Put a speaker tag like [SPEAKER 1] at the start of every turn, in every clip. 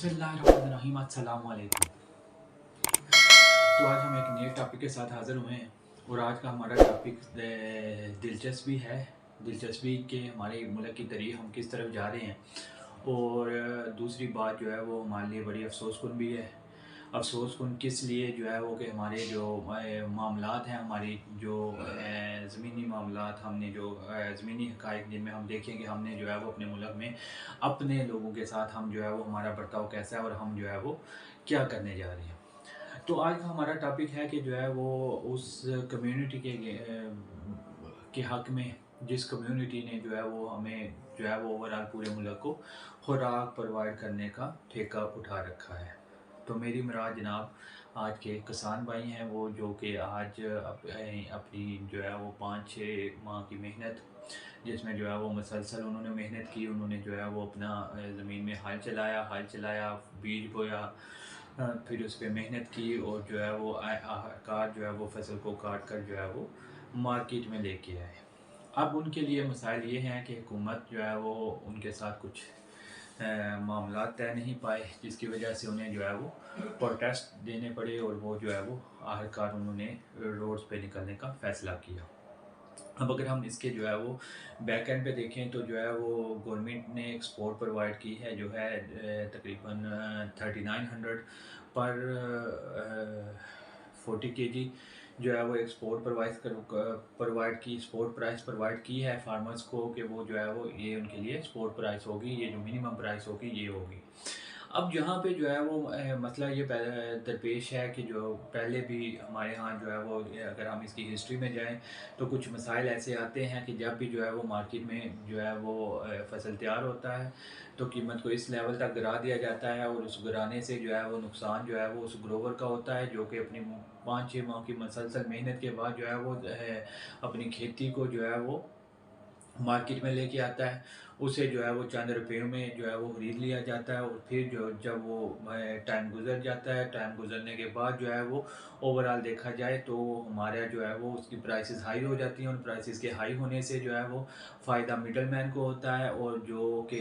[SPEAKER 1] बिस्मिल्लाहिर्रहमानिर्रहीम, अस्सलाम वालेकुम। तो आज हम एक नए टॉपिक के साथ हाज़िर हुए हैं और आज का हमारा टॉपिक दिलचस्पी है। दिलचस्पी के हमारे मुल्क की तारीख़ हम किस तरफ जा रहे हैं, और दूसरी बात जो है वो हमारे लिए बड़ी अफसोसकुन भी है। अफसोसकुन किस लिए जो है वो कि हमारे जो मामलात हैं, हमारी जो ज़मीनी मामलात, हमने जो ज़मीनी हक़ाइक़ जिनमें हम देखें कि हमने जो है वो अपने मुल्क में अपने लोगों के साथ हम जो है वो हमारा बर्ताव कैसा है और हम जो है वो क्या करने जा रहे हैं। तो आज का हमारा टॉपिक है कि जो है वो उस कम्युनिटी के हक़ में जिस कम्युनिटी ने जो है वो हमें जो है वो ओवरऑल पूरे मुल्क को खुराक प्रोवाइड करने का ठेका उठा रखा है। तो मेरी मुराद जनाब आज के किसान भाई हैं, वो जो कि आज अपनी जो है वो 5-6 माह की मेहनत, जिसमें जो है वो मुसलसल उन्होंने मेहनत की, उन्होंने जो है वो अपना ज़मीन में हल चलाया, बीज बोया, फिर उस पर मेहनत की और जो है वो आखिरकार जो है वो फसल को काट कर जो है वो मार्केट में लेके आए। अब उनके लिए मसाइल ये हैं कि हुकूमत जो है वो उनके साथ कुछ मामला तय नहीं पाए, जिसकी वजह से उन्हें जो है वो प्रोटेस्ट देने पड़े और वो जो है वो आखिरकार उन्होंने रोड्स पे निकलने का फ़ैसला किया। अब अगर हम इसके जो है वो बैक एंड पे देखें तो जो है वो गवर्नमेंट ने एक सपोर्ट प्रोवाइड की है, जो है तकरीबन 3900 पर 40 kg जो है वो एक सपोर्ट प्राइस प्रोवाइड की है फार्मर्स को, कि वो जो है वो ये उनके लिए सपोर्ट प्राइस होगी, ये जो मिनिमम प्राइस होगी ये होगी। अब जहाँ पे जो है वो मसला ये दरपेश है कि जो पहले भी हमारे यहाँ जो है वो अगर हम इसकी हिस्ट्री में जाएं तो कुछ मसाइल ऐसे आते हैं कि जब भी जो है वो मार्केट में जो है वो फसल तैयार होता है तो कीमत को इस लेवल तक गिरा दिया जाता है, और उस गिराने से जो है वो नुकसान जो है वो उस ग्रोवर का होता है, जो कि अपनी 5-6 माह की मुसलसल मेहनत के बाद जो है वो अपनी खेती को जो है वो मार्केट में लेके आता है। उसे जो है वो चंद रुपयों में जो है वो ख़रीद लिया जाता है, और फिर जो जब वो टाइम गुज़र जाता है, टाइम गुज़रने के बाद जो है वो ओवरऑल देखा जाए तो हमारा जो है वो उसकी प्राइसेस हाई हो जाती हैं। उन प्राइसेस के हाई होने से जो है वो फ़ायदा मिडल मैन को होता है, और जो कि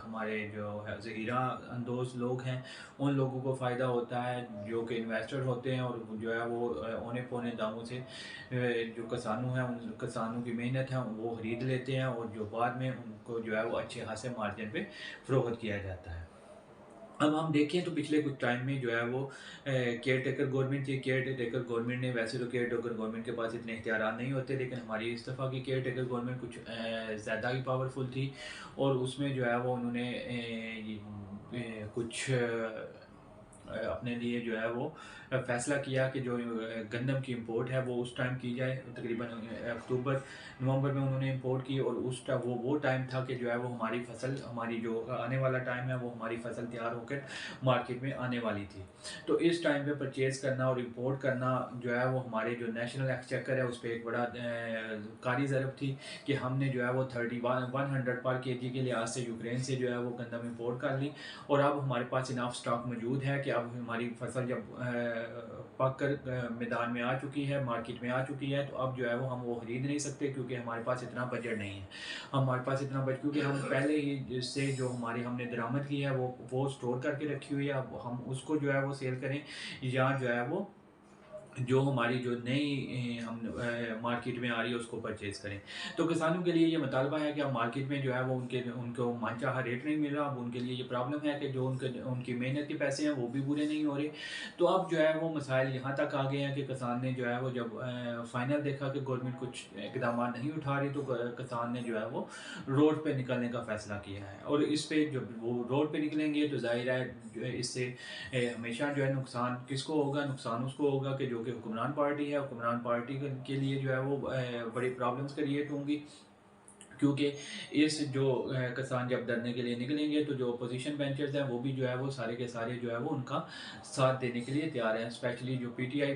[SPEAKER 1] हमारे जो है ज़हीरा अंदोज़ लोग हैं उन लोगों को फ़ायदा होता है, जो कि इन्वेस्टर होते हैं, और जो है वो औने पौने दामों से जो किसानों हैं उन किसानों की मेहनत है वो ख़रीद लेते हैं, और जो बाद में उनको जो है वो अच्छे खासे मार्जिन पे फ़रोख्त किया जाता है। अब हम देखें तो पिछले कुछ टाइम में जो है वो केयर टेकर गवर्नमेंट थी। केयर टेकर गवर्नमेंट ने, वैसे तो केयर टेकर गवर्नमेंट के पास इतने इख्तियारात नहीं होते, लेकिन हमारी इस दफ़ा की केयर टेकर गवर्नमेंट कुछ ज़्यादा ही पावरफुल थी, और उसमें जो है वो उन्होंने कुछ अपने लिए जो है वो फ़ैसला किया कि जो गंदम की इंपोर्ट है वो उस टाइम की जाए, तकरीबन अक्टूबर नवंबर में उन्होंने इंपोर्ट की, और उस टाइम वो टाइम था कि जो है वो हमारी फसल, हमारी जो आने वाला टाइम है वो हमारी फसल तैयार होकर मार्केट में आने वाली थी। तो इस टाइम पे परचेज़ करना और इंपोर्ट करना जो है वो हमारे जो नेशनल एक्सचेकर है उस पर एक बड़ा कारी ज़रब थी, कि हमने जो है वो 100 पर केजी के लिहाज से यूक्रेन से जो है वो गंदम इंपोर्ट कर ली, और अब हमारे पास इनाफ स्टॉक मौजूद है कि अब हमारी फसल जब पक कर मैदान में आ चुकी है, मार्केट में आ चुकी है, तो अब जो है वो हम वो ख़रीद नहीं सकते, क्योंकि हमारे पास इतना बजट नहीं है। हमारे पास इतना बजट, क्योंकि हम पहले ही से जो हमारी हमने दरामद की है वो स्टोर करके रखी हुई है, अब हम उसको जो है वो सेल करें, या जो है वो जो हमारी जो नई हम मार्केट में आ रही है उसको परचेज़ करें। तो किसानों के लिए ये मुतालबा है कि अब मार्केट में जो है वो उनको मनचाहा रेट नहीं मिल रहा। अब उनके लिए ये प्रॉब्लम है कि जो उनकी मेहनत के पैसे हैं वो भी पूरे नहीं हो रहे। तो अब जो है वो मसाइल यहाँ तक आ गए हैं कि किसान ने जो है वो जब फ़ाइनल देखा कि गवर्नमेंट कुछ इक़दाम नहीं उठा रही, तो किसान ने जो है वो रोड पे निकलने का फ़ैसला किया है, और इस पे जब वो रोड पे निकलेंगे तो ज़ाहिर है जो है इससे हमेशा जो है नुकसान किसको होगा, नुकसान उसको होगा कि जो कि हुक्मरान पार्टी है। हुक्मरान पार्टी के लिए जो है वो बड़ी प्रॉब्लम्स क्रिएट होंगी, क्योंकि इस जो किसान जब धरने के लिए निकलेंगे तो जो अपोजिशन बेंचर्स हैं वो भी जो है वो सारे के सारे जो है वो उनका साथ देने के लिए तैयार हैं। स्पेशली जो पीटीआई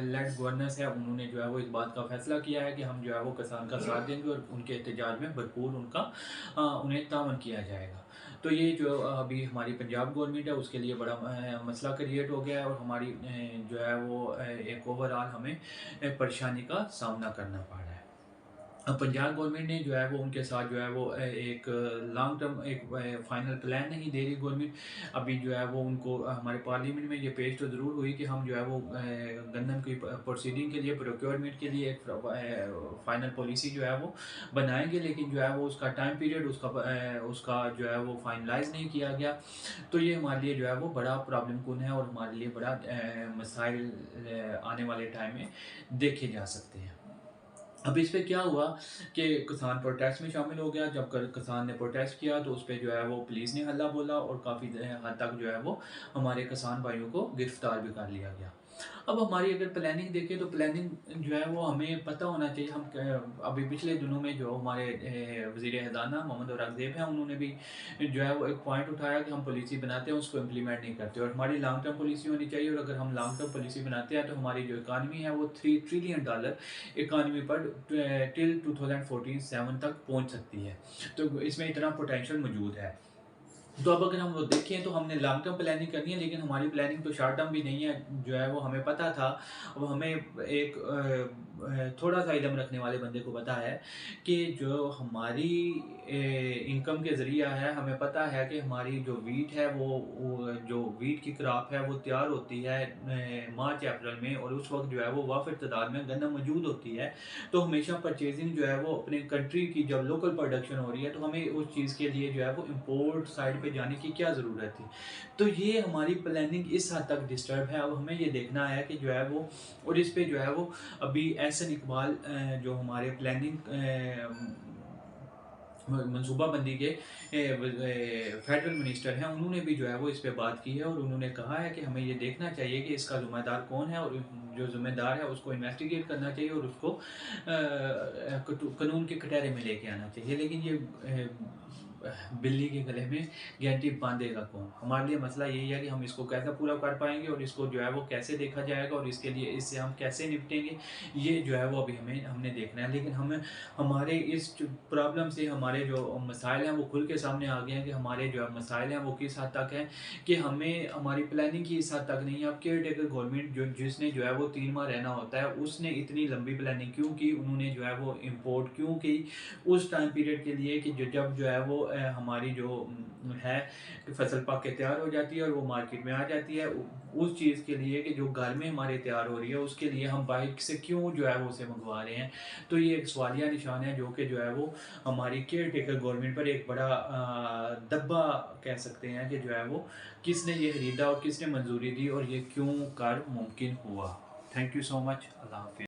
[SPEAKER 1] लेड गवर्नर्स है उन्होंने जो है वो इस बात का फैसला किया है कि हम जो है वो किसान का साथ देंगे, और उनके एहतजाज में भरपूर उन्हें तावन किया जाएगा। तो ये जो अभी हमारी पंजाब गवर्नमेंट है उसके लिए बड़ा मसला क्रिएट हो गया है, और हमारी जो है वो एक ओवरऑल हमें परेशानी का सामना करना पड़ रहा है। अब पंजाब गवर्नमेंट ने जो है वो उनके साथ जो है वो एक लॉन्ग टर्म एक फाइनल प्लान नहीं दे रही गवर्नमेंट। अभी जो है वो उनको हमारे पार्लियामेंट में ये पेश तो ज़रूर हुई कि हम जो है वो गंदम की प्रोसीडिंग के लिए प्रोक्योरमेंट के लिए एक फाइनल पॉलिसी जो है वो बनाएंगे, लेकिन जो है वो उसका टाइम पीरियड उसका जो है वो फाइनलाइज नहीं किया गया। तो ये हमारे लिए जो है वो बड़ा प्रॉब्लम कन है और हमारे लिए बड़ा मसाइल आने वाले टाइम में देखे जा सकते हैं। अब इस पे क्या हुआ कि किसान प्रोटेस्ट में शामिल हो गया। जब किसान ने प्रोटेस्ट किया तो उस पे जो है वो पुलिस ने हल्ला बोला और काफ़ी हद तक जो है वो हमारे किसान भाइयों को गिरफ्तार भी कर लिया गया। अब हमारी अगर प्लानिंग देखें तो प्लानिंग जो है वो हमें पता होना चाहिए। अभी पिछले दिनों में जो हमारे वज़ीर ख़ज़ाना मोहम्मद औरंगज़ेब हैं, उन्होंने भी जो है वो एक पॉइंट उठाया कि हम पॉलिसी बनाते हैं उसको इम्प्लीमेंट नहीं करते और हमारी लॉन्ग टर्म पॉलिसी होनी चाहिए। और अगर हम लॉन्ग टर्म पॉलिसी बनाते हैं तो हमारी जो इकानमी है वो $3 ट्रिलियन इकानमी पर टिल 2047 तक पहुंच सकती है। तो इसमें इतना पोटेंशियल मौजूद है। तो अब अगर हम वो देखें तो हमने लॉन्ग टर्म प्लानिंग करनी है, लेकिन हमारी प्लानिंग तो शॉर्ट टर्म भी नहीं है। जो है वो हमें पता था। अब हमें एक थोड़ा सा इल्म रखने वाले बंदे को पता है कि जो हमारी इनकम के ज़रिया है, हमें पता है कि हमारी जो वीट है वो जो वीट की क्रॉप है वो तैयार होती है मार्च अप्रैल में, और उस वक्त जो है वो वाफिर तादाद में गंदम मौजूद होती है। तो हमेशा परचेजिंग जो है वो अपने कंट्री की जब लोकल प्रोडक्शन हो रही है तो हमें उस चीज़ के लिए जो है वो इम्पोर्ट साइड पे जाने की क्या ज़रूरत थी। तो ये हमारी प्लानिंग इस हद तक डिस्टर्ब है। अब हमें ये देखना है कि जो है वो, और इस पे जो है वो अभी एहसन इकबाल जो हमारे प्लानिंग मनसूबाबंदी के फेडरल मिनिस्टर हैं, उन्होंने भी जो है वो इस पे बात की है और उन्होंने कहा है कि हमें ये देखना चाहिए कि इसका ज़िम्मेदार कौन है, और जो ज़िम्मेदार है उसको इन्वेस्टिगेट करना चाहिए और उसको कानून के कटहरे में लेके आना चाहिए। लेकिन ये बिल्ली के गले में घंटी बांधेगा कौन? हमारे लिए मसला यही है कि हम इसको कैसे पूरा कर पाएंगे और इसको जो है वो कैसे देखा जाएगा और इसके लिए इससे हम कैसे निपटेंगे, ये जो है वो अभी हमने देखना है। लेकिन हमें हमारे इस प्रॉब्लम से हमारे जो मसाइल हैं वो खुल के सामने आ गए हैं कि हमारे जो मसाइल हैं वो किस हद तक हैं कि हमें हमारी प्लानिंग की इस हद तक नहीं है। अब केयर टेकर गवर्नमेंट जिसने जो है वो 3 माह रहना होता है, उसने इतनी लंबी प्लानिंग क्यों की? उन्होंने जो है वो इम्पोर्ट क्यों की उस टाइम पीरियड के लिए कि जब जो है वो हमारी जो है कि फसल पक के तैयार हो जाती है और वो मार्केट में आ जाती है, उस चीज़ के लिए कि जो घर में हमारे तैयार हो रही है उसके लिए हम बाहर से क्यों जो है वो उसे मंगवा रहे हैं। तो ये एक सवालिया निशान है जो कि जो है वो हमारी केयर टेकर गवर्नमेंट पर एक बड़ा दब्बा कह सकते हैं कि जो है वो किसने ये खरीदा और किसने मंजूरी दी और ये क्यों कर मुमकिन हुआ। Thank you so much. Allah हाफिज़।